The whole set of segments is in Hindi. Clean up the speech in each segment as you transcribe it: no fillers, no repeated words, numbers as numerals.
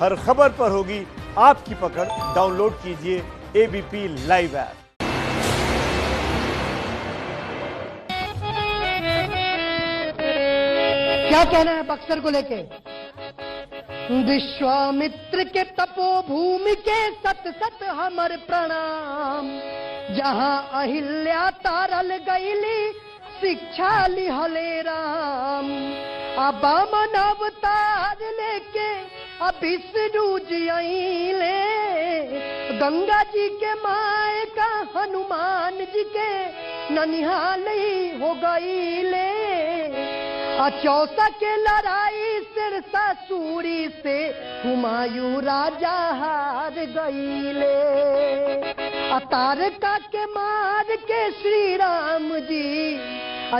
हर खबर पर होगी आपकी पकड़। डाउनलोड कीजिए एबीपी लाइव ऐप। क्या कहना है बक्सर को लेके? विश्वामित्र के तपोभूमि के सत सत हमर प्रणाम, जहां अहिल्या तारल गईली शिक्षा लिहले राम। अब बामन अवतार लेके अब विष्णु जी आइले, गंगा जी के माए का हनुमान जी के ननिहाल हो गईले। चौसा के लड़ाई सिरसा सूरी से हुमायूं राजा हार गईले। तारका के मार के श्री राम जी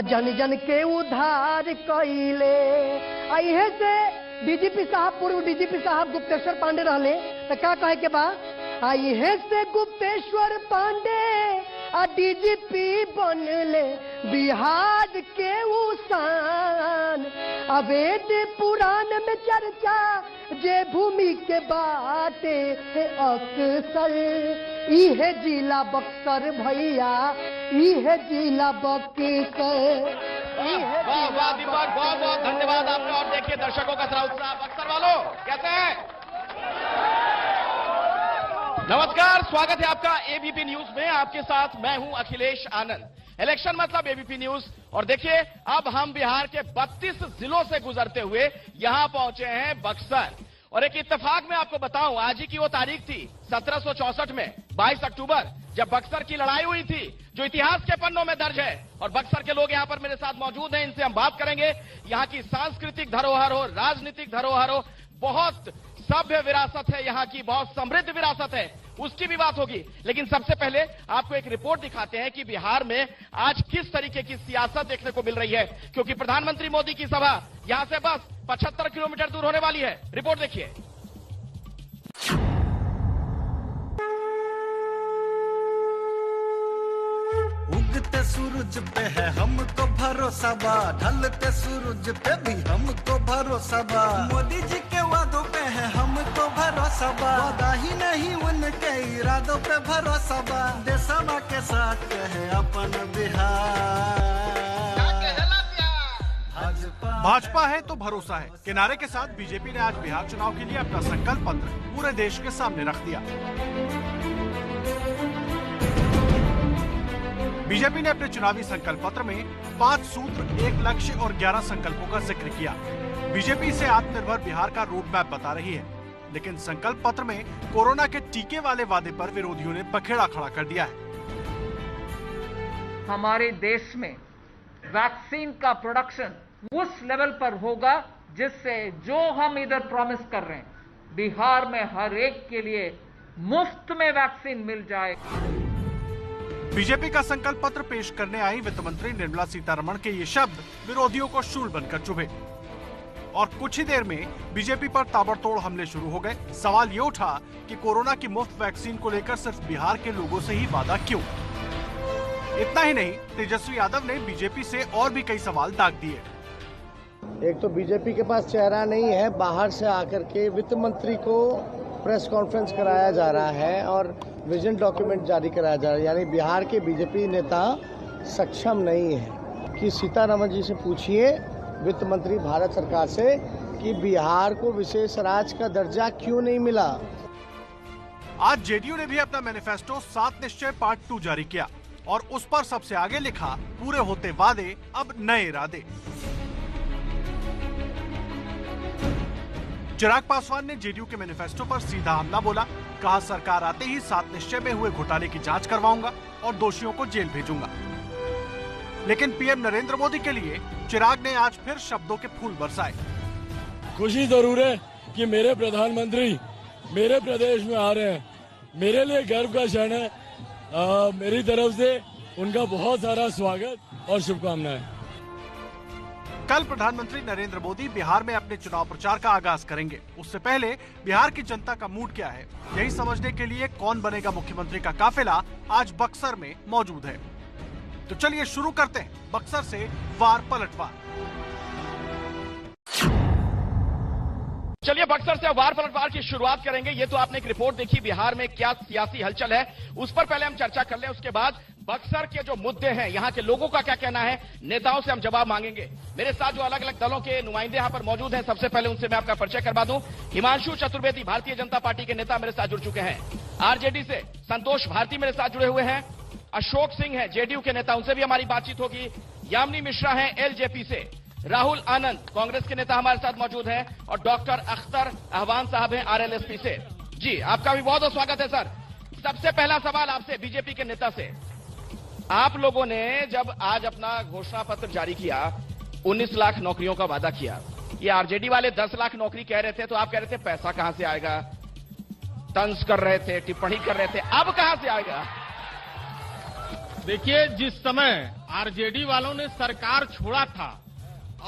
जन जन के उद्धार कईले। अहे से डीजीपी साहब, पूर्व डीजीपी साहब गुप्तेश्वर पांडे रहले, तो क्या कहे के बा? अहे से गुप्तेश्वर पांडे डीजीपी बनले बिहार के उसान। अवेद पुराण में चर्चा जे भूमि के बाटे अक्सर, इहे जिला बक्सर भैया, इहे जिला बक्सर। बहुत बहुत धन्यवाद आपका। और देखिए दर्शकों का सारा उत्साह। बक्सर वालों कैसे हैं? नमस्कार, स्वागत है आपका एबीपी न्यूज में। आपके साथ मैं हूं अखिलेश आनंद। इलेक्शन मतलब एबीपी न्यूज। और देखिए अब हम बिहार के 32 जिलों से गुजरते हुए यहां पहुंचे हैं बक्सर। और एक इत्तेफाक में आपको बताऊं, आज ही की वो तारीख थी 1764 में 22 अक्टूबर, जब बक्सर की लड़ाई हुई थी, जो इतिहास के पन्नों में दर्ज है। और बक्सर के लोग यहां पर मेरे साथ मौजूद हैं, इनसे हम बात करेंगे। यहां की सांस्कृतिक धरोहर हो, राजनीतिक धरोहर हो, बहुत सभ्य विरासत है यहाँ की, बहुत समृद्ध विरासत है, उसकी भी बात होगी। लेकिन सबसे पहले आपको एक रिपोर्ट दिखाते हैं कि बिहार में आज किस तरीके की सियासत देखने को मिल रही है, क्योंकि प्रधानमंत्री मोदी की सभा यहां से बस 75 किलोमीटर दूर होने वाली है। रिपोर्ट देखिए। उगते सूरज पे है हमको भरोसा बा, ढलते सूरज पे भी हमको भरोसा बा। मोदी जी के वादों पे है हमको भरोसा बा, वादा ही नहीं उनके इरादों पे भरोसा बा। देशवा के साथ है अपन बिहार। भाजपा है तो भरोसा है के नारे के साथ बीजेपी ने आज बिहार चुनाव के लिए अपना संकल्प पत्र पूरे देश के सामने रख दिया। बीजेपी ने अपने चुनावी संकल्प पत्र में 5 सूत्र, 1 लक्ष्य और 11 संकल्पों का जिक्र किया। बीजेपी इसे आत्मनिर्भर बिहार का रोड मैप बता रही है, लेकिन संकल्प पत्र में कोरोना के टीके वाले वादे पर विरोधियों ने पखेड़ा खड़ा कर दिया है। हमारे देश में वैक्सीन का प्रोडक्शन उस लेवल पर होगा जिससे जो हम इधर प्रॉमिस कर रहे हैं, बिहार में हर एक के लिए मुफ्त में वैक्सीन मिल जाए। बीजेपी का संकल्प पत्र पेश करने आई वित्त मंत्री निर्मला सीतारमण के ये शब्द विरोधियों को शूल बनकर चुभे और कुछ ही देर में बीजेपी पर ताबड़तोड़ हमले शुरू हो गए। सवाल ये उठा कि कोरोना की मुफ्त वैक्सीन को लेकर सिर्फ बिहार के लोगों से ही वादा क्यों? इतना ही नहीं, तेजस्वी यादव ने बीजेपी से और भी कई सवाल दाग दिए। एक तो बीजेपी के पास चेहरा नहीं है, बाहर से आकर के वित्त मंत्री को प्रेस कॉन्फ्रेंस कराया जा रहा है और विजन डॉक्यूमेंट जारी कराया जा रहा है, यानी बिहार के बीजेपी नेता सक्षम नहीं है। कि सीतारमण जी से पूछिए, वित्त मंत्री भारत सरकार से, कि बिहार को विशेष राज्य का दर्जा क्यों नहीं मिला। आज जेडीयू ने भी अपना मैनिफेस्टो 7 निश्चय पार्ट 2 जारी किया और उस पर सबसे आगे लिखा, पूरे होते वादे अब नए इरादे। चिराग पासवान ने जेडीयू के मैनिफेस्टो पर सीधा हमला बोला। कहा, सरकार आते ही 7 निश्चय में हुए घोटाले की जांच करवाऊंगा और दोषियों को जेल भेजूंगा। लेकिन पीएम नरेंद्र मोदी के लिए चिराग ने आज फिर शब्दों के फूल बरसाए। खुशी जरूर है कि मेरे प्रधानमंत्री मेरे प्रदेश में आ रहे हैं, मेरे लिए गर्व का क्षण है। मेरी तरफ से उनका बहुत सारा स्वागत और शुभकामनाएं। कल प्रधानमंत्री नरेंद्र मोदी बिहार में अपने चुनाव प्रचार का आगाज करेंगे। उससे पहले बिहार की जनता का मूड क्या है, यही समझने के लिए कौन बनेगा मुख्यमंत्री का काफिला आज बक्सर में मौजूद है। तो चलिए शुरू करते हैं बक्सर से वार पलटवार। चलिए बक्सर से वार पलटवार की शुरुआत करेंगे। ये तो आपने एक रिपोर्ट देखी, बिहार में क्या सियासी हलचल है, उस पर पहले हम चर्चा कर लें। उसके बाद बक्सर के जो मुद्दे हैं, यहां के लोगों का क्या कहना है, नेताओं से हम जवाब मांगेंगे। मेरे साथ जो अलग अलग दलों के नुमाइंदे यहां पर मौजूद हैं, सबसे पहले उनसे मैं आपका परिचय करवा दूं। हिमांशु चतुर्वेदी भारतीय जनता पार्टी के नेता मेरे साथ जुड़ चुके हैं। आरजेडी से संतोष भारती मेरे साथ जुड़े हुए हैं। अशोक सिंह है जेडीयू के नेता, उनसे भी हमारी बातचीत होगी। यामिनी मिश्रा है एलजेपी से। राहुल आनंद कांग्रेस के नेता हमारे साथ मौजूद हैं। और डॉक्टर अख्तर अहवान साहब हैं आरएलएसपी से। जी, आपका भी बहुत बहुत स्वागत है सर। सबसे पहला सवाल आपसे, बीजेपी के नेता से। आप लोगों ने जब आज अपना घोषणा पत्र जारी किया, 19 लाख नौकरियों का वादा किया, ये आरजेडी वाले 10 लाख नौकरी कह रहे थे, तो आप कह रहे थे पैसा कहां से आएगा, तंज कर रहे थे, टिप्पणी कर रहे थे, अब कहां से आएगा? देखिए, जिस समय आरजेडी वालों ने सरकार छोड़ा था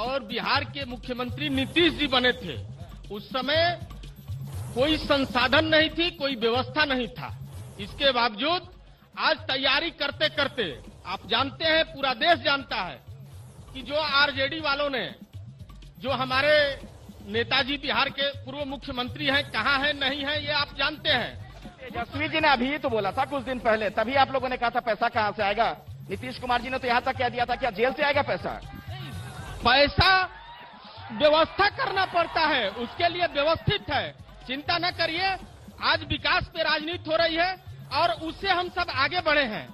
और बिहार के मुख्यमंत्री नीतीश जी बने थे, उस समय कोई संसाधन नहीं थी, कोई व्यवस्था नहीं था। इसके बावजूद आज तैयारी करते करते आप जानते हैं, पूरा देश जानता है कि जो आरजेडी वालों ने, जो हमारे नेताजी बिहार के पूर्व मुख्यमंत्री हैं, कहां हैं नहीं है, ये आप जानते हैं। तेजस्वी जी ने अभी तो बोला था कुछ दिन पहले, तभी आप लोगों ने कहा था पैसा कहां से आएगा। नीतीश कुमार जी ने तो यहां तक कह दिया था, क्या जेल से आएगा पैसा? पैसा व्यवस्था करना पड़ता है, उसके लिए व्यवस्थित है, चिंता न करिए। आज विकास पे राजनीति हो रही है और उससे हम सब आगे बढ़े हैं।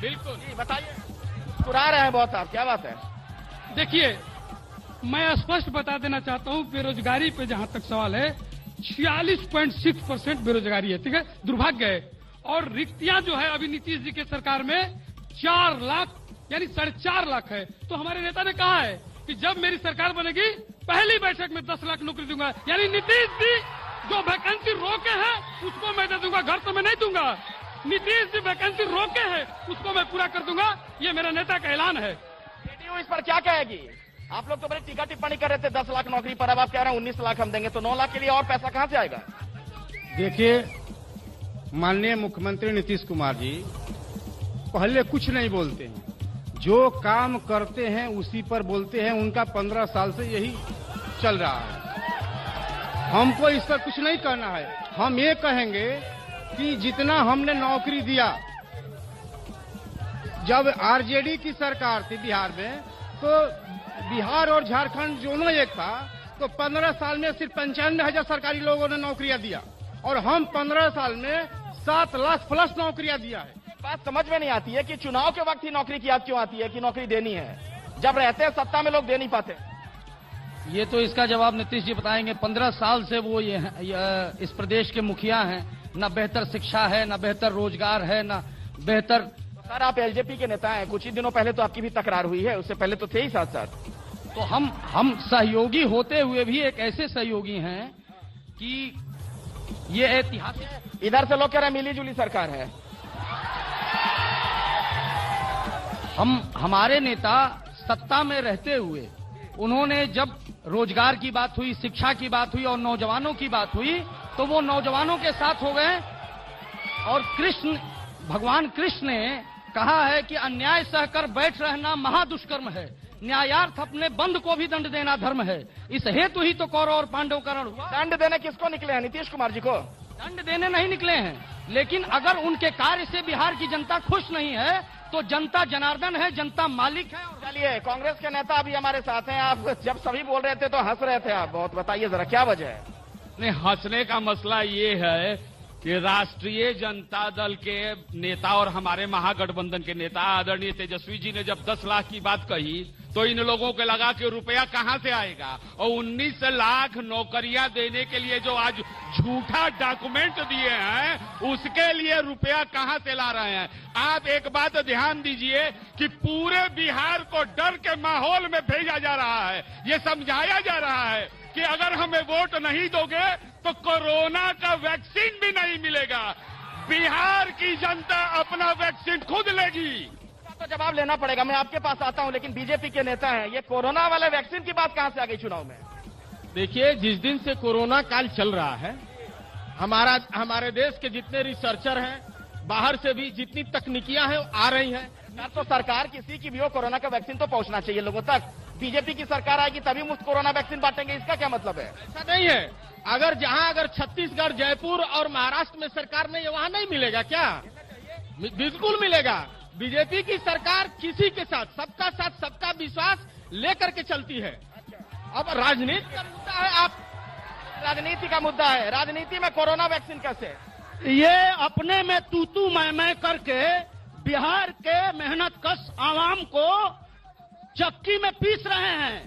बिल्कुल। बताइए, मुस्कुरा रहे हैं बहुत आप, क्या बात है? देखिए, मैं स्पष्ट बता देना चाहता हूं, बेरोजगारी पे जहां तक सवाल है, 46.6% बेरोजगारी है, ठीक है, दुर्भाग्य है। और रिक्तियां जो है अभी नीतीश जी के सरकार में 4 लाख यानी 4.5 लाख है। तो हमारे नेता ने कहा है कि जब मेरी सरकार बनेगी पहली बैठक में 10 लाख नौकरी दूंगा। यानी नीतीश जी जो वैकेंसी रोके हैं उसको मैं दे दूंगा, घर तो मैं नहीं दूंगा। नीतीश जी वैकेंसी रोके हैं उसको मैं पूरा कर दूंगा, ये मेरा नेता का ऐलान है। जेडीयू इस पर क्या कहेगी? आप लोग तो बड़ी टीका टिप्पणी कर रहे थे 10 लाख नौकरी पर, अब आप कह रहे हैं 19 लाख हम देंगे, तो 9 लाख के लिए और पैसा कहां से आएगा? देखिए, माननीय मुख्यमंत्री नीतीश कुमार जी पहले कुछ नहीं बोलते हैं, जो काम करते हैं उसी पर बोलते हैं। उनका 15 साल से यही चल रहा है। हमको इस पर कुछ नहीं करना है। हम ये कहेंगे कि जितना हमने नौकरी दिया, जब आरजेडी की सरकार थी बिहार में, तो बिहार और झारखंड दोनों एक था, तो 15 साल में सिर्फ 95,000 सरकारी लोगों ने नौकरियां दिया और हम 15 साल में 7 लाख प्लस नौकरियां दिया है। बात समझ में नहीं आती है कि चुनाव के वक्त ही नौकरी की याद क्यों आती है कि नौकरी देनी है, जब रहते हैं सत्ता में लोग दे नहीं पाते। ये तो इसका जवाब नीतीश जी बताएंगे। 15 साल से वो ये इस प्रदेश के मुखिया हैं, न बेहतर शिक्षा है, न बेहतर रोजगार है, न बेहतर। सर, आप एलजेपी के नेता हैं, कुछ ही दिनों पहले तो आपकी भी तकरार हुई है, उससे पहले तो थे ही साथ साथ। तो हम सहयोगी होते हुए भी एक ऐसे सहयोगी हैं कि ये ऐतिहासिक। इधर से लोग कह रहे हैं मिली जुली सरकार है। हमारे नेता सत्ता में रहते हुए, उन्होंने जब रोजगार की बात हुई, शिक्षा की बात हुई और नौजवानों की बात हुई, तो वो नौजवानों के साथ हो गए। और भगवान कृष्ण ने कहा है कि अन्याय सहकर बैठ रहना महादुष्कर्म है, न्यायार्थ अपने बंद को भी दंड देना धर्म है। इस हेतु ही तो कौरव और पांडव करण हुआ। दंड देने किसको निकले हैं? नीतीश कुमार जी को दंड देने नहीं निकले हैं, लेकिन अगर उनके कार्य से बिहार की जनता खुश नहीं है तो जनता जनार्दन है, जनता मालिक है। चलिए, कांग्रेस के नेता अभी हमारे साथ हैं। आप जब सभी बोल रहे थे तो हंस रहे थे आप बहुत, बताइए जरा क्या वजह है? नहीं, हंसने का मसला ये है कि राष्ट्रीय जनता दल के नेता और हमारे महागठबंधन के नेता आदरणीय तेजस्वी जी ने जब 10 लाख की बात कही, तो इन लोगों को लगा कि रुपया कहां से आएगा। और 19 लाख नौकरियां देने के लिए जो आज झूठा डॉक्यूमेंट दिए हैं, उसके लिए रुपया कहां से ला रहे हैं। आप एक बात ध्यान दीजिए कि पूरे बिहार को डर के माहौल में भेजा जा रहा है। ये समझाया जा रहा है कि अगर हमें वोट नहीं दोगे तो कोरोना का वैक्सीन भी नहीं मिलेगा। बिहार की जनता अपना वैक्सीन खुद लेगी। तो जवाब लेना पड़ेगा, मैं आपके पास आता हूं, लेकिन बीजेपी के नेता हैं, ये कोरोना वाले वैक्सीन की बात कहां से आ गई चुनाव में? देखिए, जिस दिन से कोरोना काल चल रहा है, हमारे देश के जितने रिसर्चर हैं, बाहर से भी जितनी तकनीकियां हैं आ रही हैं। तो सरकार किसी की भी हो, कोरोना का वैक्सीन तो पहुंचना चाहिए लोगों तक। बीजेपी की सरकार आएगी तभी मुफ्त कोरोना वैक्सीन बांटेंगे, इसका क्या मतलब है? ऐसा नहीं है। अगर छत्तीसगढ़, जयपुर और महाराष्ट्र में सरकार नहीं है, वहां नहीं मिलेगा क्या? बिल्कुल मिलेगा। बीजेपी की सरकार किसी के साथ सबका विश्वास लेकर के चलती है। अब राजनीति का मुद्दा है, आप राजनीति का मुद्दा है, राजनीति में कोरोना वैक्सीन कैसे? ये अपने में तू मैं करके बिहार के मेहनतकश आवाम को चक्की में पीस रहे हैं।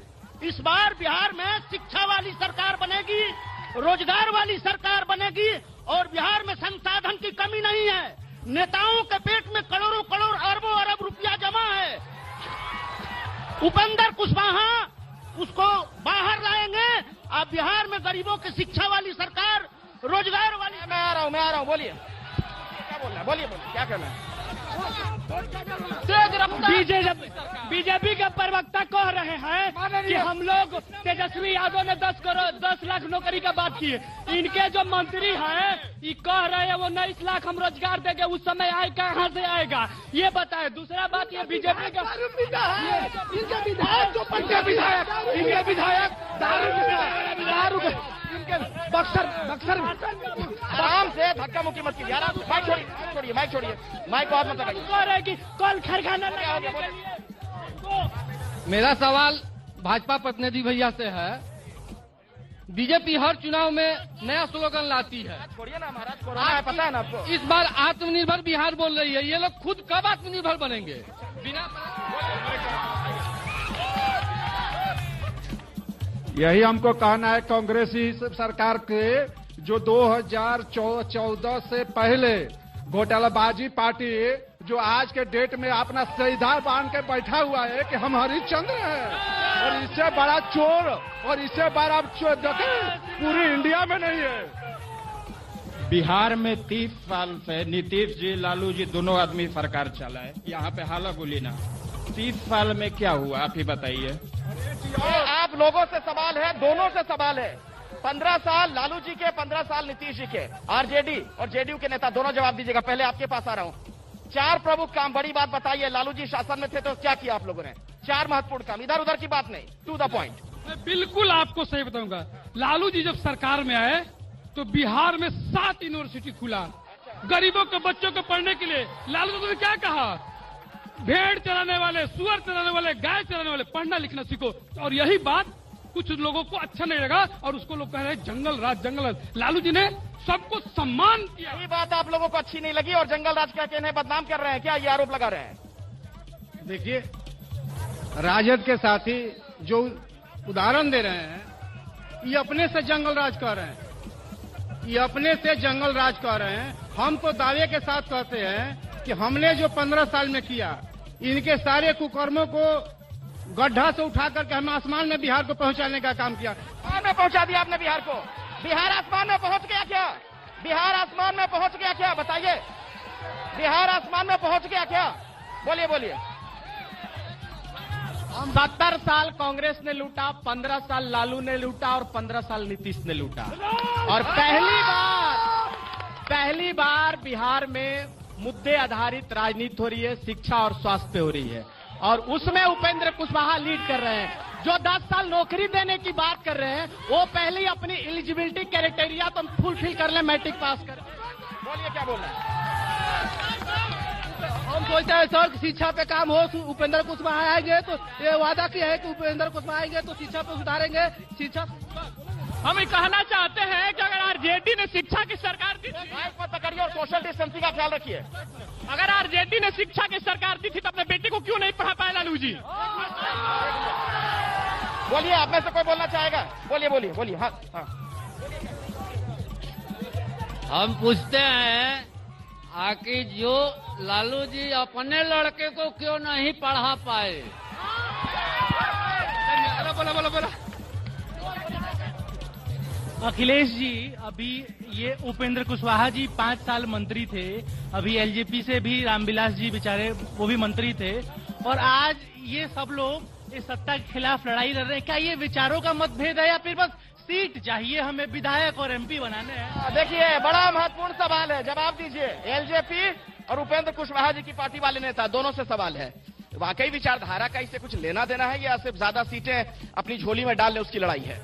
इस बार बिहार में शिक्षा वाली सरकार बनेगी, रोजगार वाली सरकार बनेगी और बिहार में संसाधन की कमी नहीं है। नेताओं के पेट में करोड़ों अरबों अरब रुपया जमा है। उपेंद्र कुशवाहा उसको बाहर लाएंगे। अब बिहार में गरीबों की शिक्षा वाली सरकार, रोजगार वाली। मैं आ रहा हूं, बोलिए क्या बोलना है, बोलिए क्या करना है? बीजेपी के प्रवक्ता कह रहे हैं कि हम लोग तेजस्वी यादव ने 10 लाख नौकरी का बात की है। इनके जो मंत्री हैं ये कह रहे हैं वो 19 लाख हम रोजगार देंगे, उस समय आएगा, कहाँ से आएगा ये बताए। दूसरा बात ये बीजेपी का दारू बक्सर आराम से धक्का मुक्की मत कीजिए, माइक छोड़िए, माइक को हाथ मत लगाइए। कि कल खरखाना मेरा सवाल भाजपा प्रतिनिधि भैया से है। बीजेपी हर चुनाव में नया स्लोगन लाती है। छोड़िए ना महाराज, कोरोना है पता है ना आपको। इस बार आत्मनिर्भर बिहार बोल रही है। ये लोग खुद कब आत्मनिर्भर बनेंगे? बिना यही हमको कहना है कांग्रेसी सरकार के जो 2014 से पहले घोटालाबाजी पार्टी जो आज के डेट में अपना सीधा बांध के बैठा हुआ है कि हम हरिश्चंद्र हैं और इससे बड़ा चोर और इससे बड़ा चोर पूरी इंडिया में नहीं है। बिहार में 30 साल से नीतीश जी, लालू जी दोनों आदमी सरकार चला है। यहाँ पे हाला गुली ना 30 साल में क्या हुआ आप ही बताइए। आप लोगों से सवाल है, दोनों से सवाल है। 15 साल लालू जी के, 15 साल नीतीश जी के, आरजेडी और जेडीयू के नेता दोनों जवाब दीजिएगा। पहले आपके पास आ रहा हूं। 4 प्रमुख काम, बड़ी बात बताइए। लालू जी शासन में थे तो क्या किया आप लोगों ने? 4 महत्वपूर्ण काम, इधर उधर की बात नहीं, टू द पॉइंट। मैं बिल्कुल आपको सही बताऊंगा। लालू जी जब सरकार में आए तो बिहार में 7 यूनिवर्सिटी खुला गरीबों के बच्चों को पढ़ने के लिए। लालू जी ने क्या कहा? भेड़ चराने वाले, सुअर चराने वाले, गाय चराने वाले पढ़ना लिखना सीखो। और यही बात कुछ लोगों को अच्छा नहीं लगा और उसको लोग कह रहे हैं जंगल राज। लालू जी ने सबको सम्मान किया। यही बात आप लोगों को अच्छी नहीं लगी और जंगल राज कह के इन्हें बदनाम कर रहे हैं, क्या ये आरोप लगा रहे हैं? देखिए, राजद के साथी जो उदाहरण दे रहे हैं ये अपने से जंगल राज कर रहे हैं, ये अपने से जंगल राज कर रहे हैं। हम तो दावे के साथ कहते हैं कि हमने जो 15 साल में किया, इनके सारे कुकर्मों को गड्ढा से उठा करके हम आसमान में बिहार को पहुंचाने का काम किया। आसमान में पहुंचा दिया आपने बिहार को। बिहार आसमान में पहुंच गया क्या? बिहार आसमान में पहुंच गया क्या? बताइए, बिहार आसमान में पहुंच गया क्या? बोलिए। 70 साल कांग्रेस ने लूटा, 15 साल लालू ने लूटा और 15 साल नीतीश ने लूटा। और पहली बार बिहार में मुद्दे आधारित राजनीति हो रही है, शिक्षा और स्वास्थ्य पे हो रही है और उसमें उपेंद्र कुशवाहा लीड कर रहे हैं। जो 10 साल नौकरी देने की बात कर रहे हैं वो पहले ही अपनी एलिजिबिलिटी क्राइटेरिया तो फुलफिल कर ले, मैट्रिक पास कर। बोलिए क्या बोल रहे हैं? हम सोचते हैं सर शिक्षा पे काम हो, उपेंद्र कुशवाहा आएंगे तो ये वादा किया है कि उपेंद्र कुशवाहा आएंगे तो शिक्षा पे सुधारेंगे। शिक्षा हम कहना चाहते हैं कि अगर आरजेडी ने शिक्षा की सरकार दी, माइक मत पकड़िए और सोशल डिस्टेंसिंग का ख्याल रखिए। अगर आरजेडी ने शिक्षा की सरकार दी थी तो अपने बेटे को क्यों नहीं पढ़ा पाए लालू जी? बोलिए, आप में से कोई बोलना चाहेगा? बोलिए। हाँ। हम पूछते हैं आखिर जो लालू जी अपने लड़के को क्यों नहीं पढ़ा पाए? बोला। अखिलेश जी, अभी ये उपेंद्र कुशवाहा जी 5 साल मंत्री थे, अभी एलजेपी से भी रामविलास जी बेचारे वो भी मंत्री थे और आज ये सब लोग इस सत्ता के खिलाफ लड़ाई लड़ रहे हैं। क्या ये विचारों का मतभेद है या फिर बस सीट चाहिए हमें विधायक और एमपी बनाने हैं? देखिए, बड़ा महत्वपूर्ण सवाल है, जवाब दीजिए। एलजेपी और उपेंद्र कुशवाहा जी की पार्टी वाले नेता दोनों से सवाल है। वाकई विचारधारा का इससे कुछ लेना देना है या सिर्फ ज्यादा सीटें अपनी झोली में डाल ले उसकी लड़ाई है?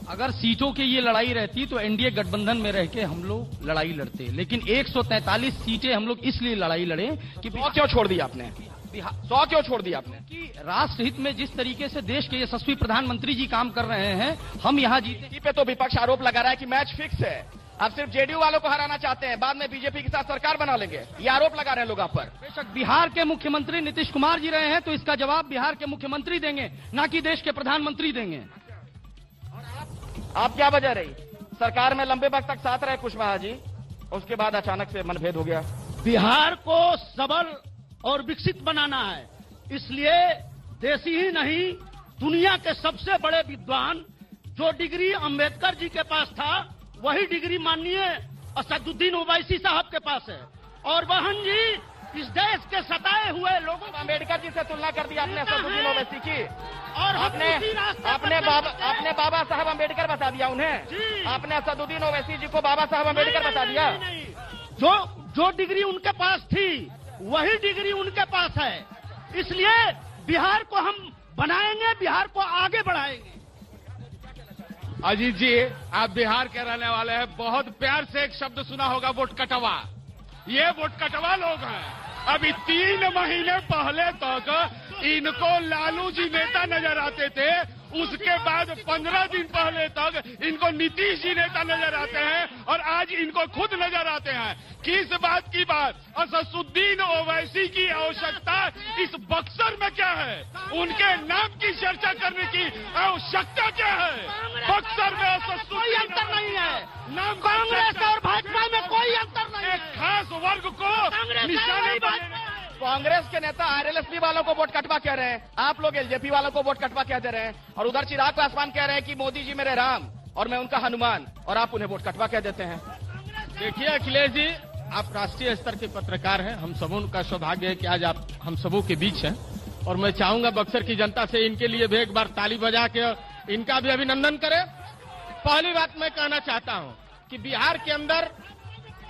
अगर सीटों की ये लड़ाई रहती तो एनडीए गठबंधन में रह के हम लोग लड़ाई लड़ते, लेकिन 143 सीटें हम लोग इसलिए लड़ाई लड़े कि 100 क्यों छोड़ दिया आपने? 100 क्यों छोड़ दिया आपने? कि राष्ट्र हित में जिस तरीके से देश के यशस्वी प्रधानमंत्री जी काम कर रहे हैं, हम यहाँ जीते। पे तो विपक्ष आरोप लगा रहा है कि मैच फिक्स है, आप सिर्फ जेडीयू वालों को हराना चाहते हैं, बाद में बीजेपी के साथ सरकार बना लेंगे, ये आरोप लगा रहे हैं लोग आप पर। बेशक बिहार के मुख्यमंत्री नीतीश कुमार जी रहे हैं तो इसका जवाब बिहार के मुख्यमंत्री देंगे, ना कि देश के प्रधानमंत्री देंगे। आप क्या वजह रही? सरकार में लंबे वक्त तक साथ रहे कुशवाहा जी, उसके बाद अचानक से मनभेद हो गया। बिहार को सबल और विकसित बनाना है, इसलिए देशी ही नहीं दुनिया के सबसे बड़े विद्वान जो डिग्री अंबेडकर जी के पास था वही डिग्री माननीय असदुद्दीन ओवैसी साहब के पास है। और बहन जी, इस देश के सताए हुए लोगों को अंबेडकर जी से तुलना कर दी आपने असदुद्दीन ओवैसी की, और आपने बाबा साहब अंबेडकर बता दिया उन्हें, आपने असदुद्दीन ओवैसी जी को बाबा साहब अंबेडकर बता दिया। जो डिग्री उनके पास थी वही डिग्री उनके पास है, इसलिए बिहार को हम बनाएंगे, बिहार को आगे बढ़ाएंगे। अजीत जी, आप बिहार के रहने वाले हैं, बहुत प्यार से एक शब्द सुना होगा, वोट कटवा। ये वोट कटवा लोग हैं। अभी 3 महीने पहले तक इनको लालू जी नेता नजर आते थे, उसके बाद 15 दिन पहले तक इनको नीतीश जी नेता नजर आते हैं और आज इनको खुद नजर आते हैं। किस बात की बात? असदुद्दीन ओवैसी की आवश्यकता इस बक्सर में क्या है? उनके नाम की चर्चा करने की आवश्यकता क्या है? बक्सर में कोई अंतर नहीं है, नाम कांग्रेस और भाजपा में कोई अंतर नहीं है। एक खास वर्ग को निशाने पर कांग्रेस के नेता आरएलएसपी वालों को वोट कटवा कह रहे हैं, आप लोग एलजेपी वालों को वोट कटवा कह दे रहे हैं, और उधर चिराग पासवान कह रहे हैं कि मोदी जी मेरे राम और मैं उनका हनुमान, और आप उन्हें वोट कटवा कह देते हैं। देखिए अखिलेश जी, आप राष्ट्रीय स्तर के पत्रकार हैं, हम सबों का सौभाग्य है कि आज आप हम सबों के बीच हैं, और मैं चाहूंगा बक्सर की जनता से इनके लिए भी एक बार ताली बजा के इनका भी अभिनंदन करें। पहली बात मैं कहना चाहता हूं कि बिहार के अंदर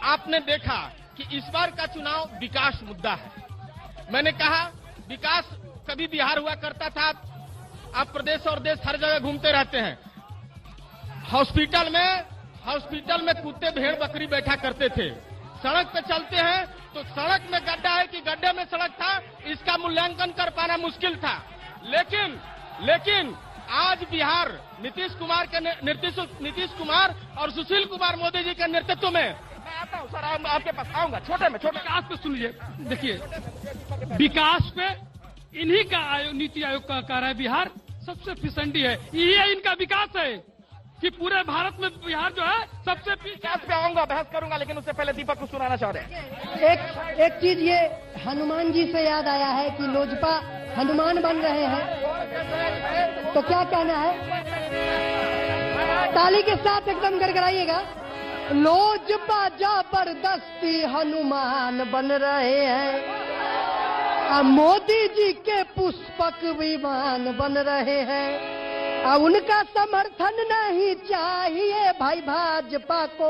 आपने देखा कि इस बार का चुनाव विकास मुद्दा है। मैंने कहा विकास कभी बिहार हुआ करता था, आप प्रदेश और देश हर जगह घूमते रहते हैं। हॉस्पिटल में कुत्ते भेड़ बकरी बैठा करते थे, सड़क पे चलते हैं तो सड़क में गड्ढा है कि गड्ढे में सड़क था, इसका मूल्यांकन कर पाना मुश्किल था। लेकिन आज बिहार नीतीश कुमार और सुशील कुमार मोदी जी के नेतृत्व में, आता हूं सर, आपके पास आऊंगा। छोटे विकास पे सुन लीजिए, देखिए विकास पे इन्हीं का नीति आयोग का कह रहा है बिहार सबसे फिसंडी है, ये इनका विकास है कि पूरे भारत में बिहार जो है सबसे विकास पे आऊंगा, बहस करूंगा, लेकिन उससे पहले दीपक को सुनाना चाह रहे हैं। एक चीज ये हनुमान जी से याद आया है कि लोजपा हनुमान बन रहे हैं, तो क्या कहना है? ताली के साथ एकदम गड़गड़ाइएगा। लोजपा जबरदस्ती हनुमान बन रहे हैं, मोदी जी के पुष्पक विमान बन रहे हैं, उनका समर्थन नहीं चाहिए भाई भाजपा को,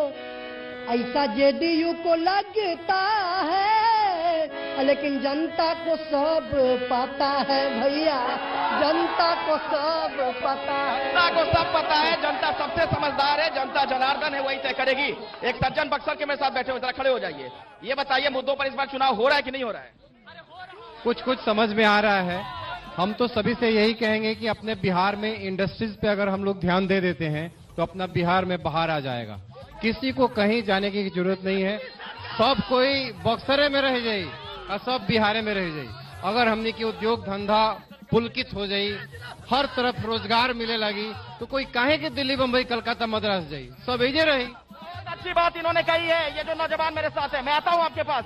ऐसा जेडीयू को लगता है, लेकिन जनता को सब पता है भैया, जनता को सब पता है, जनता सबसे समझदार है, जनता जनार्दन है, वही तय करेगी। एक सज्जन बक्सर के मेरे साथ बैठे हुए, जरा खड़े हो जाइए, ये बताइए मुद्दों पर इस बार चुनाव हो रहा है कि नहीं हो रहा है? कुछ समझ में आ रहा है। हम तो सभी से यही कहेंगे कि अपने बिहार में इंडस्ट्रीज पे अगर हम लोग ध्यान दे देते हैं तो अपना बिहार में बाहर आ जाएगा। किसी को कहीं जाने की जरूरत नहीं है, सब कोई बक्सरे में रह जाए और सब बिहार में रह जाए। अगर हमने की उद्योग धंधा पुलकित हो जाई, हर तरफ रोजगार मिले लगी, तो कोई काहे के दिल्ली बम्बई कलकत्ता मद्रास जाई, सब इजे रही। अच्छी बात इन्होंने कही है। ये जो नौजवान मेरे साथ है, मैं आता हूं आपके पास,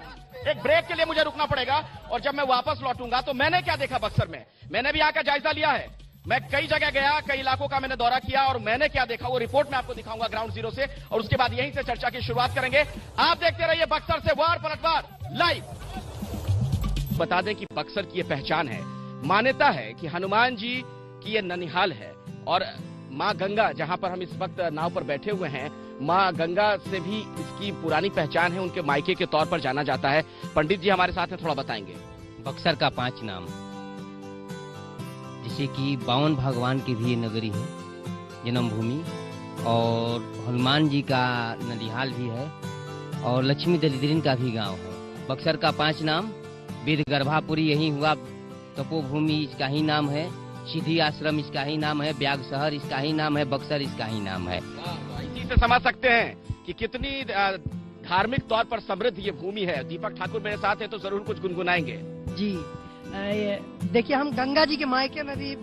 एक ब्रेक के लिए मुझे रुकना पड़ेगा, और जब मैं वापस लौटूंगा तो मैंने क्या देखा बक्सर में, मैंने भी आकर जायजा लिया है। मैं कई जगह गया, कई इलाकों का मैंने दौरा किया, और मैंने क्या देखा वो रिपोर्ट में आपको दिखाऊंगा ग्राउंड जीरो से, और उसके बाद यहीं से चर्चा की शुरुआत करेंगे। आप देखते रहिए बक्सर से वार पलटवार लाइव। बता दें कि बक्सर की ये पहचान है, मान्यता है कि हनुमान जी की ये ननिहाल है, और मां गंगा, जहां पर हम इस वक्त नाव पर बैठे हुए हैं, मां गंगा से भी इसकी पुरानी पहचान है, उनके मायके के तौर पर जाना जाता है। पंडित जी हमारे साथ हैं, थोड़ा बताएंगे। बक्सर का 5 नाम, जैसे कि 52 भगवान की भी ये नगरी है, जन्मभूमि, और हनुमान जी का नदिहाल भी है, और लक्ष्मी दलिद्रीन का भी गांव है। बक्सर का 5 नाम, वीर गर्भापुरी यही हुआ, तपोभूमि इसका ही नाम है, सिद्धि आश्रम इसका ही नाम है, ब्याग शहर इसका ही नाम है, बक्सर इसका ही नाम है। इसी से समझ सकते हैं कि कितनी धार्मिक तौर पर समृद्ध ये भूमि है। दीपक ठाकुर मेरे साथ है तो जरूर कुछ गुनगुनाएंगे। जी देखिए, हम गंगा जी के मायके में भी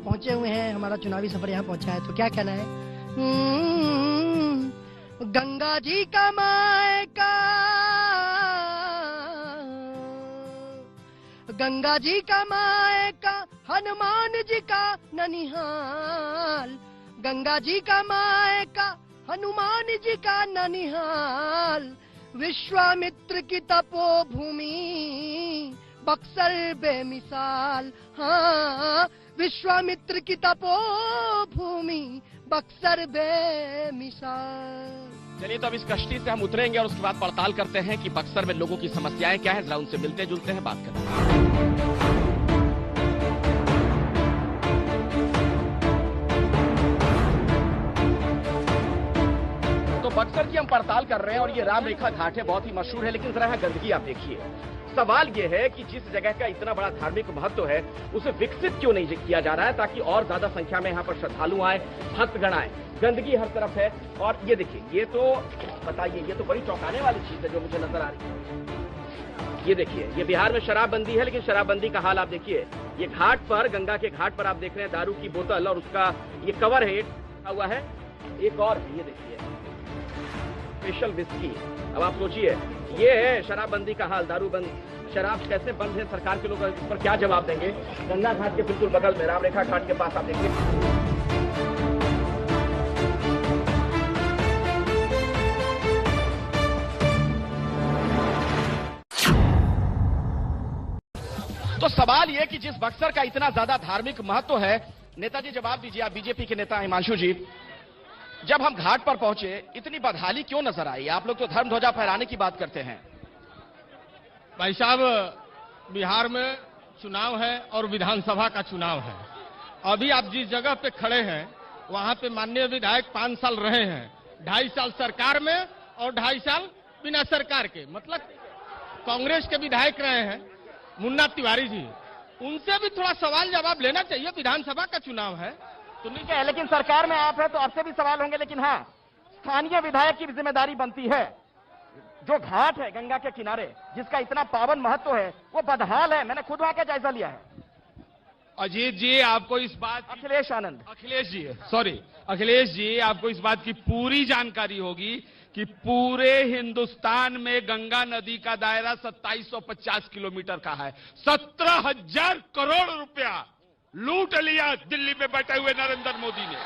पहुंचे हुए हैं, हमारा चुनावी सफर यहाँ पहुंचा है, तो क्या कहना है। गंगा जी का मायका, गंगा जी का मायका, हनुमान जी का ननिहाल, गंगा जी का मायका, हनुमान जी का ननिहाल, विश्वामित्र की तपोभूमि बक्सर बेमिसाल। हाँ, विश्वामित्र की तपोभूमि बक्सर बेमिसाल। चलिए तो अब इस कश्ती से हम उतरेंगे और उसके बाद पड़ताल करते हैं कि बक्सर में लोगों की समस्याएं क्या है। जरा उनसे मिलते जुलते हैं, बात करते हैं। तो बक्सर की हम पड़ताल कर रहे हैं और ये राम रेखा घाट है, बहुत ही मशहूर है, लेकिन जरा यहाँ गंदगी आप देखिए। सवाल ये है कि जिस जगह का इतना बड़ा धार्मिक महत्व है उसे विकसित क्यों नहीं किया जा रहा है ताकि और ज्यादा संख्या में यहाँ पर श्रद्धालु आए, भक्तगण आए। गंदगी हर तरफ है और ये देखिए, ये तो बताइए, ये तो बड़ी चौंकाने वाली चीज है जो मुझे नजर आ रही है। ये देखिए, ये बिहार में शराबबंदी है, लेकिन शराबबंदी का हाल आप देखिए। ये घाट पर, गंगा के घाट पर आप देख रहे हैं दारू की बोतल और उसका ये कवर है, ये हुआ है। एक और ये देखिए, स्पेशल विस्की। अब आप सोचिए, ये है शराबबंदी का हाल, दारू बंद, शराब कैसे बंद है, सरकार के लोग इस पर क्या जवाब देंगे। गंगा घाट के बिल्कुल बगल में, राम रेखा घाट के पास आप देखिए। तो सवाल यह कि जिस बक्सर का इतना ज्यादा धार्मिक महत्व है, नेताजी जवाब दीजिए, आप बीजेपी के नेता हिमांशु जी, जब हम घाट पर पहुंचे इतनी बदहाली क्यों नजर आई? आप लोग तो धर्म ध्वजा फहराने की बात करते हैं। भाई साहब, बिहार में चुनाव है और विधानसभा का चुनाव है। अभी आप जिस जगह पे खड़े हैं वहां पे माननीय विधायक 5 साल रहे हैं, 2.5 साल सरकार में और 2.5 साल बिना सरकार के, मतलब कांग्रेस के विधायक रहे हैं मुन्ना तिवारी जी। उनसे भी थोड़ा सवाल जवाब लेना चाहिए, विधानसभा का चुनाव है। तो ठीक है, लेकिन सरकार में आप है तो आपसे भी सवाल होंगे, लेकिन हाँ, स्थानीय विधायक की जिम्मेदारी बनती है। जो घाट है गंगा के किनारे, जिसका इतना पावन महत्व है, वो बदहाल है। मैंने खुद वहां का जायजा लिया है। अजीत जी, आपको इस बात, अखिलेश आनंद, अखिलेश जी, सॉरी अखिलेश जी, आपको इस बात की पूरी जानकारी होगी कि पूरे हिंदुस्तान में गंगा नदी का दायरा 2750 किलोमीटर का है। 17,000 करोड़ रुपया लूट लिया दिल्ली में बैठे हुए नरेंद्र मोदी ने।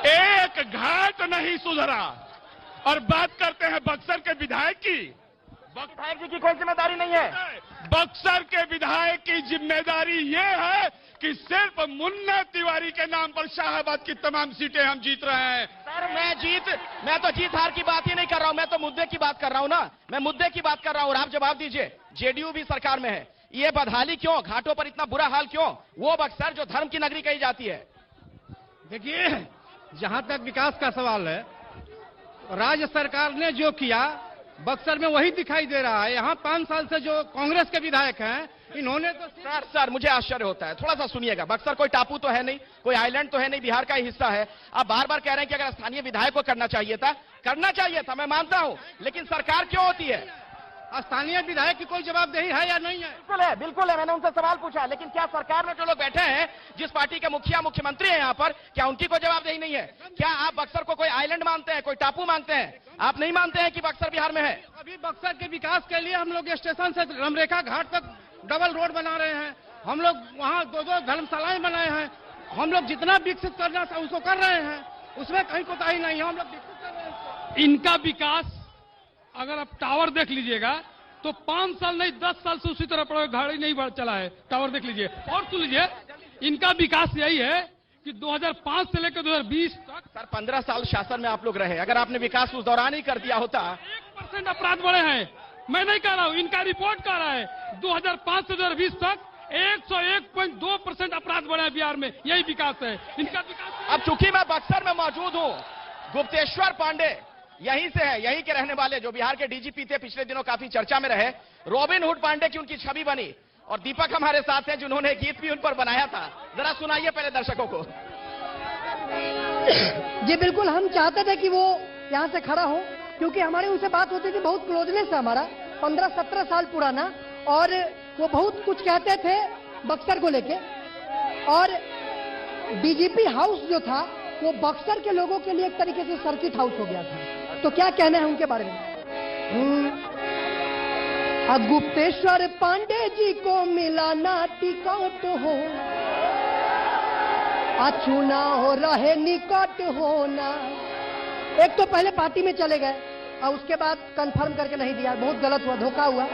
एक घाट नहीं सुधरा और बात करते हैं बक्सर के विधायक की। विधायक जी की कोई जिम्मेदारी नहीं है। बक्सर के विधायक की जिम्मेदारी ये है कि सिर्फ मुन्ना तिवारी के नाम पर शाहाबाद की तमाम सीटें हम जीत रहे हैं। सर, मैं तो जीत हार की बात ही नहीं कर रहा हूं, मैं तो मुद्दे की बात कर रहा हूं ना, मैं मुद्दे की बात कर रहा हूं। और आप जवाब दीजिए, जेडीयू भी सरकार में है, ये बदहाली क्यों, घाटों पर इतना बुरा हाल क्यों? वो बक्सर जो धर्म की नगरी कही जाती है। देखिए, जहां तक विकास का सवाल है, राज्य सरकार ने जो किया बक्सर में वही दिखाई दे रहा है। यहाँ 5 साल से जो कांग्रेस के विधायक हैं, इन्होंने तो सर मुझे आश्चर्य होता है, थोड़ा सा सुनिएगा। बक्सर कोई टापू तो है नहीं, कोई आइलैंड तो है नहीं, बिहार का ही हिस्सा है। आप बार बार कह रहे हैं कि अगर स्थानीय विधायक को करना चाहिए था, मैं मानता हूं, लेकिन सरकार क्यों होती है? स्थानीय विधायक की कोई जवाबदेही है या नहीं है? बिल्कुल है, मैंने उनसे सवाल पूछा, लेकिन क्या सरकार में जो लोग बैठे हैं, जिस पार्टी के मुखिया मुख्यमंत्री हैं यहाँ पर, क्या उनकी कोई जवाबदेही नहीं है? क्या आप बक्सर को कोई आइलैंड मानते हैं, कोई टापू मानते हैं? आप नहीं मानते हैं कि बक्सर बिहार में है? अभी बक्सर के विकास के लिए हम लोग स्टेशन से रामरेखा घाट तक डबल रोड बना रहे हैं, हम लोग वहाँ 2 धर्मशालाएं बनाए हैं, हम लोग जितना विकसित करना था उसको कर रहे हैं, उसमें कहीं कोताही नहीं है, हम लोग विकसित कर रहे हैं। इनका विकास अगर आप टावर देख लीजिएगा तो 5 साल नहीं 10 साल से उसी तरह पड़ा, गाड़ी नहीं चला है। टावर देख लीजिए और सुन लीजिए, इनका विकास यही है कि 2005 से लेकर 2020 तक। सर 15 साल शासन में आप लोग रहे, अगर आपने विकास उस दौरान ही कर दिया होता। 1% अपराध बढ़े हैं, मैं नहीं कह रहा हूं, इनका रिपोर्ट कह रहा है 2005 से 2020 तक 101.2% अपराध बढ़ा है बिहार में। यही विकास है इनका विकास। अब चूंकि मैं बक्सर में मौजूद हूं, गुप्तेश्वर पांडे यहीं से है, यहीं के रहने वाले, जो बिहार के डीजीपी थे, पिछले दिनों काफी चर्चा में रहे। रॉबिन हुड पांडे की उनकी छवि बनी, और दीपक हमारे साथ हैं जिन्होंने गीत भी उन पर बनाया था। जरा सुनाइए पहले दर्शकों को। जी बिल्कुल, हम चाहते थे कि वो यहाँ से खड़ा हो, क्योंकि हमारी उनसे बात होती थी, बहुत क्लोजनेस है हमारा, 15-17 साल पुराना, और वो बहुत कुछ कहते थे बक्सर को लेके। और डीजीपी हाउस जो था वो बक्सर के लोगों के लिए एक तरीके से सर्किट हाउस हो गया था। तो क्या कहना है उनके बारे में? गुप्तेश्वर पांडे जी को मिला ना टिकट हो, चुना हो रहे निकट होना। एक तो पहले पार्टी में चले गए और उसके बाद कंफर्म करके नहीं दिया, बहुत गलत हुआ, धोखा हुआ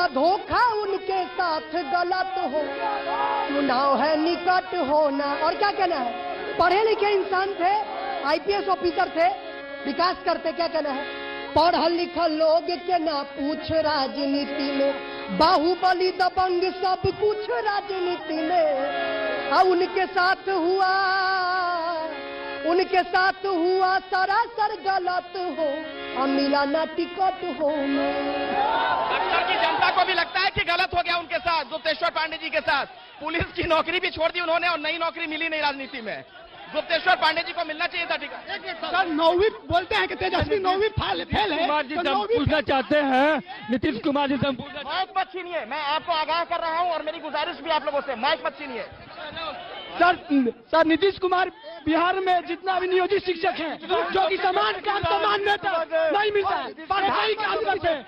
धोखा उनके साथ गलत हो, चुनाव है निकट होना। और क्या कहना है? पढ़े लिखे इंसान थे, आईपीएस ऑफिसर थे, विकास करते। क्या कहना है? पढ़ल लिखल लोग के ना पूछ राजनीति में, बाहुबली दबंग सब कुछ राजनीति में। उनके साथ हुआ सरासर गलत हो, मिला ना टिकट हो। बक्सर की जनता को भी लगता है कि गलत हो गया उनके साथ, गुप्तेश्वर पांडे जी के साथ। पुलिस की नौकरी भी छोड़ दी उन्होंने और नई नौकरी मिली नहीं राजनीति में। गुप्तेश्वर पांडे जी को मिलना चाहिए था टिकट। सर 9वीं बोलते हैं कि तेजस्वी 9वीं फेल है। कुमार जी से हम पूछना चाहते हैं, नीतीश कुमार जी से हम पूछना। माइक मत छीनिए, मैं आपको आगाह कर रहा हूं, और मेरी गुजारिश भी आप लोगों से, माइक मत छीनिए। सर नीतीश कुमार बिहार में जितना भी नियोजित शिक्षक हैं, जो कि समान काम समान नेता नहीं मिलता है, पढ़ाई काम करते हैं।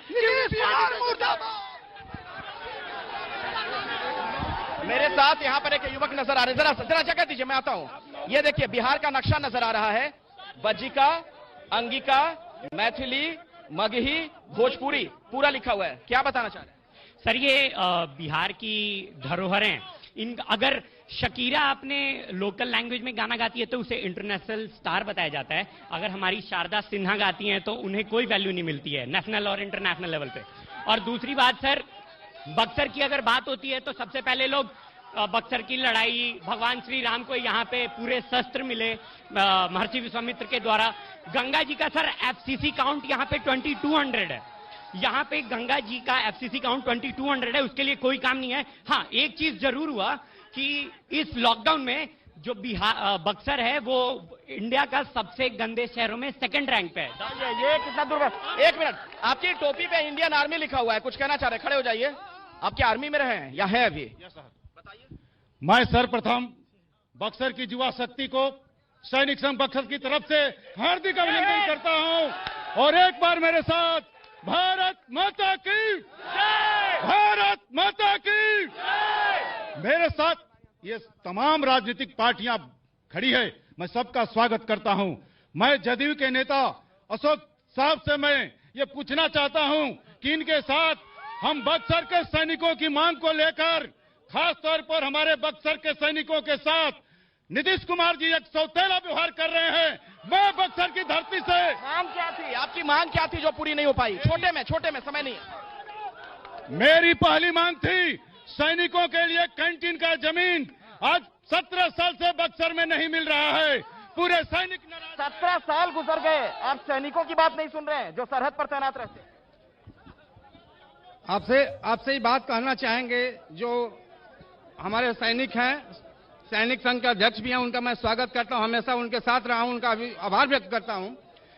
मेरे साथ यहाँ पर एक युवक नजर आ रहे हैं, जरा जगह दीजिए, मैं आता हूँ। ये देखिए बिहार का नक्शा नजर आ रहा है, बज्जिका, अंगिका, मैथिली, मगही, भोजपुरी पूरा लिखा हुआ है। क्या बताना चाह रहे हैं? सर ये बिहार की धरोहरें, इन अगर शकीरा अपने लोकल लैंग्वेज में गाना गाती है तो उसे इंटरनेशनल स्टार बताया जाता है। अगर हमारी शारदा सिन्हा गाती हैं तो उन्हें कोई वैल्यू नहीं मिलती है नेशनल और इंटरनेशनल लेवल पे। और दूसरी बात सर, बक्सर की अगर बात होती है तो सबसे पहले लोग बक्सर की लड़ाई, भगवान श्री राम को यहाँ पे पूरे शस्त्र मिले महर्षि विश्वामित्र के द्वारा। गंगा जी का सर एफसीसी काउंट यहाँ पे 2200 है। यहाँ पे गंगा जी का एफसीसी काउंट 2200 है, उसके लिए कोई काम नहीं है। हाँ, एक चीज जरूर हुआ कि इस लॉकडाउन में जो बिहार बक्सर है वो इंडिया का सबसे गंदे शहरों में 2nd रैंक पे है। ये कितना दूर है? एक मिनट, आपकी टोपी पे इंडियन आर्मी लिखा हुआ है, कुछ कहना चाह रहे? खड़े हो जाइए। आपके आर्मी में रहे हैं या है अभी? मैं सर्वप्रथम बक्सर की युवा शक्ति को सैनिक संघ बक्सर की तरफ से हार्दिक अभिनंदन करता हूं, और एक बार मेरे साथ भारत माता की जय, भारत माता की जय। मेरे साथ ये तमाम राजनीतिक पार्टियां खड़ी है, मैं सबका स्वागत करता हूं। मैं जदयू के नेता अशोक साहब से मैं ये पूछना चाहता हूं कि इनके साथ हम बक्सर के सैनिकों की मांग को लेकर, खास तौर पर हमारे बक्सर के सैनिकों के साथ नीतीश कुमार जी एक सौतेला व्यवहार कर रहे हैं। मैं बक्सर की धरती से, मांग क्या थी आपकी? मांग क्या थी जो पूरी नहीं हो पाई? छोटे में समय नहीं है। मेरी पहली मांग थी सैनिकों के लिए कैंटीन का जमीन, आज 17 साल से बक्सर में नहीं मिल रहा है। पूरे सैनिक 17 साल गुजर गए, आप सैनिकों की बात नहीं सुन रहे हैं जो सरहद पर तैनात रहते हैं। आपसे ही बात कहना चाहेंगे, जो हमारे सैनिक हैं, सैनिक संघ के अध्यक्ष भी हैं, उनका मैं स्वागत करता हूं, हमेशा उनके साथ रहा हूं, उनका भी आभार व्यक्त करता हूं।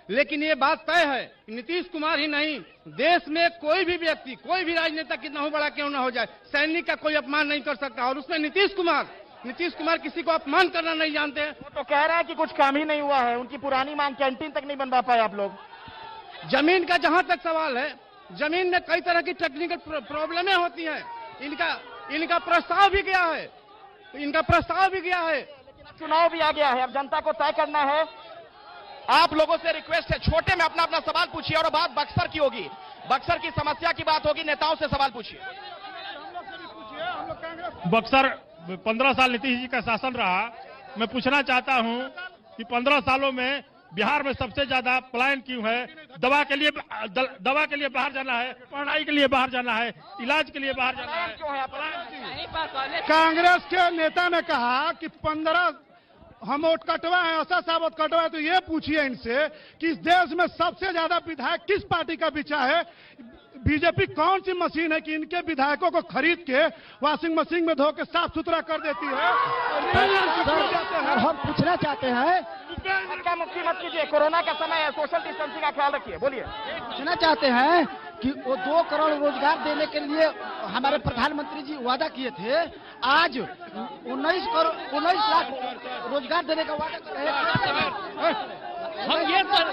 लेकिन ये बात तय है, नीतीश कुमार ही नहीं, देश में कोई भी व्यक्ति, कोई भी राजनेता कितना हो बड़ा क्यों ना हो जाए, सैनिक का कोई अपमान नहीं कर सकता। और उसमें नीतीश कुमार किसी को अपमान करना नहीं जानते हैं। तो कह रहा है कि कुछ काम ही नहीं हुआ है, उनकी पुरानी मांग कैंटीन तक नहीं बनवा पाए आप लोग। जमीन का जहां तक सवाल है, जमीन में कई तरह की टेक्निकल प्रॉब्लमें होती हैं। इनका प्रस्ताव भी गया है, चुनाव भी आ गया है, अब जनता को तय करना है। आप लोगों से रिक्वेस्ट है, छोटे में अपना अपना सवाल पूछिए, और बात बक्सर की होगी, बक्सर की समस्या की बात होगी, नेताओं से सवाल पूछिए। बक्सर 15 साल नीतीश जी का शासन रहा, मैं पूछना चाहता हूं कि 15 सालों में बिहार में सबसे ज्यादा पलायन क्यों है? दवा के लिए बाहर जाना है, पढ़ाई के लिए बाहर जाना है, इलाज के लिए बाहर जाना है। कांग्रेस के नेता ने कहा कि 15 हम वोट कटवा है, ऐसा साबित कटवा है, तो ये पूछिए इनसे कि इस देश में सबसे ज्यादा विधायक किस पार्टी का बिचा है? बीजेपी कौन सी मशीन है कि इनके विधायकों को खरीद के वॉशिंग मशीन में धो के साफ सुथरा कर देती है? हम पूछना चाहते हैं, धक्का मुक्की मत कीजिए, कोरोना का समय है, सोशल डिस्टेंसिंग का ख्याल रखिए। बोलिए। पूछना चाहते हैं कि वो 2 करोड़ रोजगार देने के लिए हमारे प्रधानमंत्री जी वादा किए थे, आज 19 लाख रोजगार देने का वादा कर रहे हैं। हम ये सर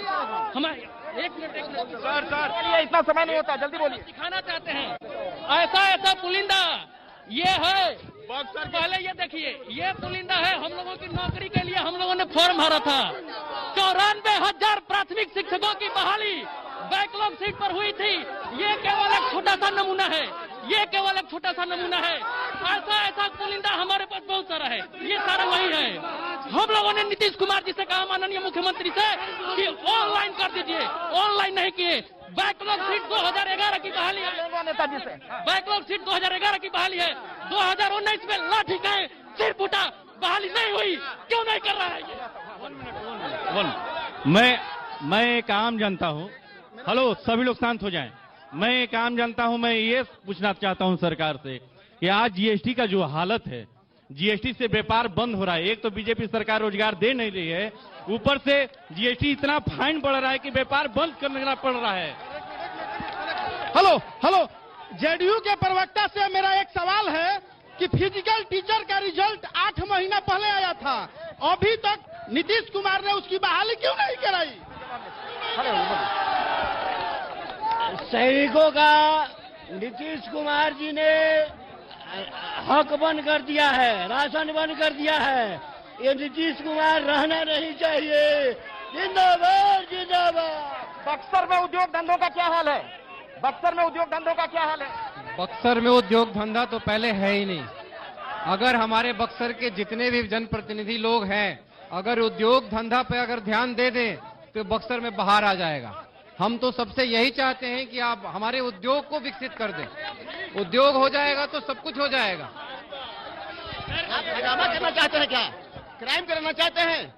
एक मिनट सर इतना समय नहीं होता, जल्दी बोलिए। दिखाना चाहते हैं ऐसा पुलिंदा ये है। पहले ये देखिए, ये पुलिंदा है। हम लोगों की नौकरी के लिए हम लोगों ने फॉर्म भरा था। 94,000 प्राथमिक शिक्षकों की बहाली बैकलॉग सीट पर हुई थी। ये केवल एक छोटा सा नमूना है, ये केवल एक छोटा सा नमूना है। ऐसा पुलिंदा हमारे पास बहुत सारा है, ये सारा वही है। हम लोगों ने नीतीश कुमार जी से कहा, माननीय मुख्यमंत्री से, कि ऑनलाइन कर दीजिए, ऑनलाइन नहीं किए। बैकलॉग सीट 2011 की बहाली है, नेताजी से बैकलॉग सीट 2011 की बहाली है। 2019 में लाठी गए, सिर फूटा, बहाली नहीं हुई, क्यों नहीं कर रहा है ये? मैं एक आम जनता हूँ। हेलो, सभी लोग शांत हो जाएं। मैं एक आम जनता हूँ। मैं ये पूछना चाहता हूँ सरकार से कि आज जीएसटी का जो हालत है, जीएसटी से व्यापार बंद हो रहा है। एक तो बीजेपी सरकार रोजगार दे नहीं रही है, ऊपर से जीएसटी इतना फाइन बढ़ रहा है कि व्यापार बंद करना पड़ रहा है। हेलो, जेडीयू के प्रवक्ता से मेरा एक सवाल है कि फिजिकल टीचर का रिजल्ट 8 महीना पहले आया था, अभी तक नीतीश कुमार ने उसकी बहाली क्यों नहीं कराई? सैनिकों का नीतीश कुमार जी ने हक बंद कर दिया है, राशन बंद कर दिया है। ये नीतीश कुमार रहना नहीं चाहिए। जिंदाबाद, जिंदाबाद। बक्सर में उद्योग धंधों का क्या हाल है? बक्सर में उद्योग धंधों का क्या हाल है? बक्सर में उद्योग धंधा तो पहले है ही नहीं। अगर हमारे बक्सर के जितने भी जनप्रतिनिधि लोग हैं, अगर उद्योग धंधा पे अगर ध्यान दे दें तो बक्सर में बाहर आ जाएगा। हम तो सबसे यही चाहते हैं कि आप हमारे उद्योग को विकसित कर दें। उद्योग हो जाएगा तो सब कुछ हो जाएगा। आप हंगामा करना चाहते हैं क्या? क्राइम करना चाहते हैं?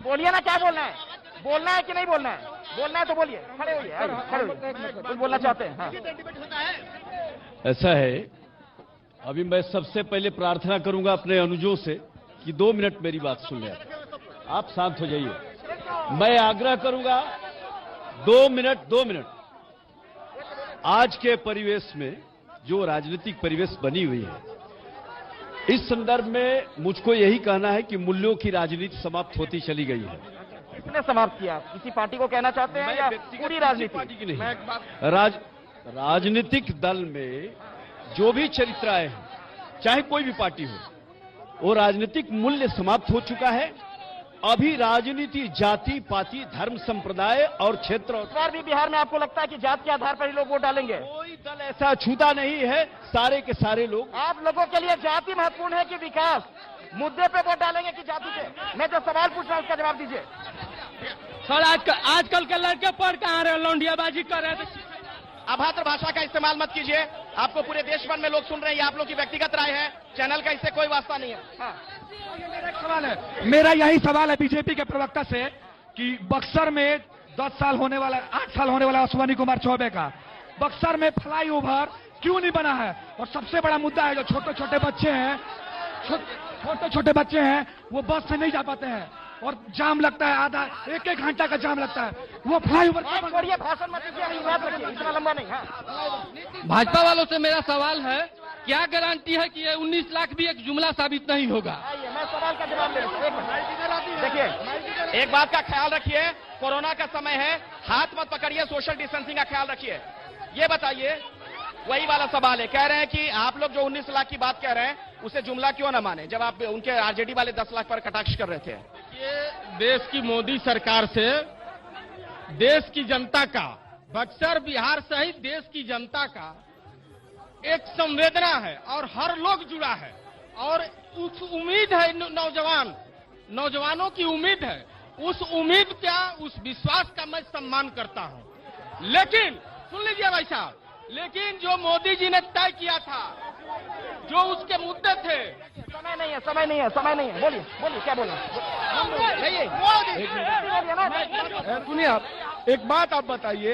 बोलिए ना, क्या बोलना है? बोलना है कि नहीं बोलना है? बोलना है तो बोलिए, खड़े होइए, खड़े होइए। कुछ बोलना चाहते हैं? हाँ। ऐसा है, अभी मैं सबसे पहले प्रार्थना करूंगा अपने अनुजों से कि 2 मिनट मेरी बात सुन लें। आप शांत हो जाइए। मैं आग्रह करूंगा 2 मिनट। आज के परिवेश में जो राजनीतिक परिवेश बनी हुई है, इस संदर्भ में मुझको यही कहना है कि मूल्यों की राजनीति समाप्त होती चली गई है। किसने समाप्त किया? किसी पार्टी को कहना चाहते हैं या पूरी राजनीति? पार्टी की नहीं, राजनीतिक दल में जो भी चरित्र आए हैं, चाहे कोई भी पार्टी हो, वो राजनीतिक मूल्य समाप्त हो चुका है। अभी राजनीति जाति पाति धर्म संप्रदाय और क्षेत्र और भी बिहार में आपको लगता है कि जात के आधार पर ही लोग वोट डालेंगे? कोई दल ऐसा छूता नहीं है, सारे के सारे लोग। आप लोगों के लिए जाति महत्वपूर्ण है कि विकास? मुद्दे पे वोट डालेंगे कि जाति पे? मैं जो सवाल पूछ रहा हूँ उसका जवाब दीजिए। सर, आजकल के लड़के पढ़ कहाँ रहे, लौंडियाबाजी कर रहे थे। अभद्र भाषा का इस्तेमाल मत कीजिए। आपको पूरे देश भर में लोग सुन रहे हैं, आप लोग की व्यक्तिगत राय है, चैनल का इससे कोई वास्ता नहीं है। हाँ। मेरा यही सवाल है बीजेपी के प्रवक्ता से कि बक्सर में 8 साल होने वाला अश्विनी कुमार चौबे का बक्सर में फ्लाईओवर क्यों नहीं बना है? और सबसे बड़ा मुद्दा है जो छोटे छोटे बच्चे हैं वो बस से नहीं जा पाते हैं और जाम लगता है, आधा 1-1 घंटा का जाम लगता है। वो फ्लाईओवर भाषण मत कीजिए, याद रखिए, इतना लंबा नहीं। हाँ। भाजपा वालों से मेरा सवाल है, क्या गारंटी है कि ये 19 लाख भी एक जुमला साबित नहीं होगा? मैं सवाल का जवाब दे रहा हूं। देखिए, एक बात का ख्याल रखिए, कोरोना का समय है, हाथ मत पकड़िए, सोशल डिस्टेंसिंग का ख्याल रखिए। ये बताइए, वही वाला सवाल है, कह रहे हैं कि आप लोग जो 19 लाख की बात कह रहे हैं उसे जुमला क्यों न माने, जब आप उनके आरजेडी वाले 10 लाख पर कटाक्ष कर रहे थे। ये देश की मोदी सरकार से देश की जनता का, बक्सर बिहार सहित देश की जनता का एक संवेदना है और हर लोग जुड़ा है और उम्मीद है, नौजवानों की उम्मीद है उस उम्मीद का, उस विश्वास का मैं सम्मान करता हूं। लेकिन सुन लीजिए भाई साहब, लेकिन जो मोदी जी ने तय किया था, जो उसके मुद्दे थे, समय नहीं है, समय नहीं है, समय नहीं है, बोलिए बोलिए क्या बोलना। सुनिए आप, एक बात आप बताइए,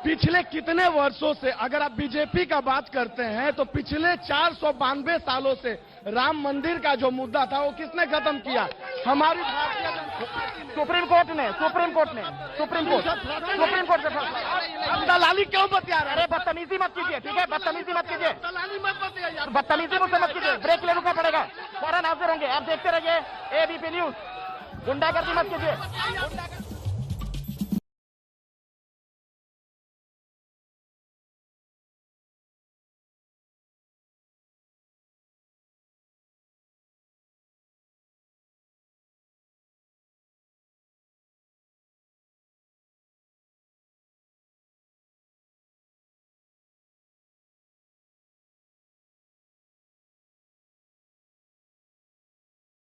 पिछले कितने वर्षों से, अगर आप बीजेपी का बात करते हैं तो पिछले 492 सालों से राम मंदिर का जो मुद्दा था वो किसने खत्म किया? हमारी सुप्रीम कोर्ट ने दलाली क्यों बतिया रहे? अरे बदतमीजी मत कीजिए, ठीक है, बदतमीजी मत कीजिए, बदतमीजी मुझसे मत कीजिए, ब्रेक ले रुकना पड़ेगा, फौरन हाजिर होंगे, आप देखते रहिए एबीपी न्यूज। गुंडागर्दी मत कीजिए।